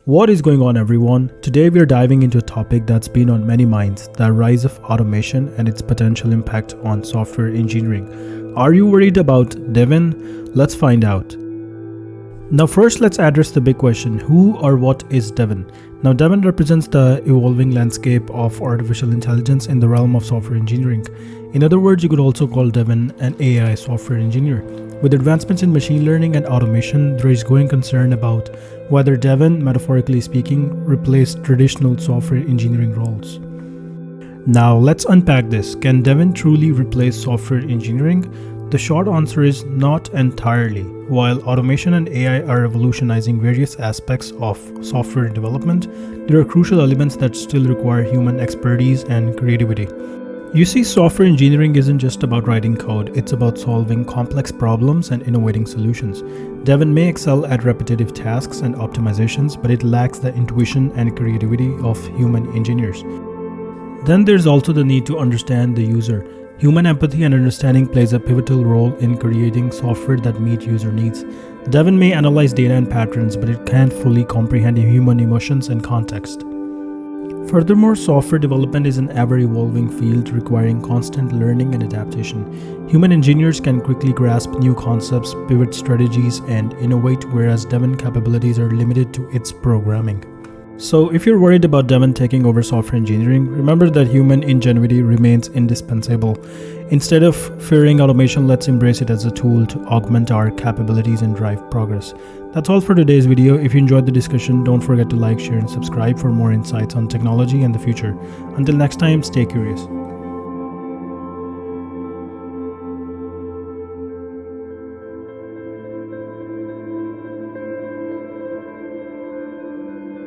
What is going on, everyone? Today we are diving into a topic that's been on many minds, the rise of automation and its potential impact on software engineering. Are you worried about Devin? Let's find out. Now first, let's address the big question, who or what is Devin? Now Devin represents the evolving landscape of artificial intelligence in the realm of software engineering. In other words, you could also call Devin an AI software engineer. With advancements in machine learning and automation, there is growing concern about whether Devin, metaphorically speaking, replaced traditional software engineering roles. Now let's unpack this. Can Devin truly replace software engineering? The short answer is not entirely. While automation and AI are revolutionizing various aspects of software development, there are crucial elements that still require human expertise and creativity. You see, software engineering isn't just about writing code, it's about solving complex problems and innovating solutions. Devin may excel at repetitive tasks and optimizations, but it lacks the intuition and creativity of human engineers. Then there's also the need to understand the user. Human empathy and understanding plays a pivotal role in creating software that meets user needs. Devin may analyze data and patterns, but it can't fully comprehend human emotions and context. Furthermore, software development is an ever-evolving field requiring constant learning and adaptation. Human engineers can quickly grasp new concepts, pivot strategies, and innovate, whereas Devin capabilities are limited to its programming. So if you're worried about Devin taking over software engineering, remember that human ingenuity remains indispensable. Instead of fearing automation, let's embrace it as a tool to augment our capabilities and drive progress. That's all for today's video. If you enjoyed the discussion, don't forget to like, share, and subscribe for more insights on technology and the future. Until next time, stay curious.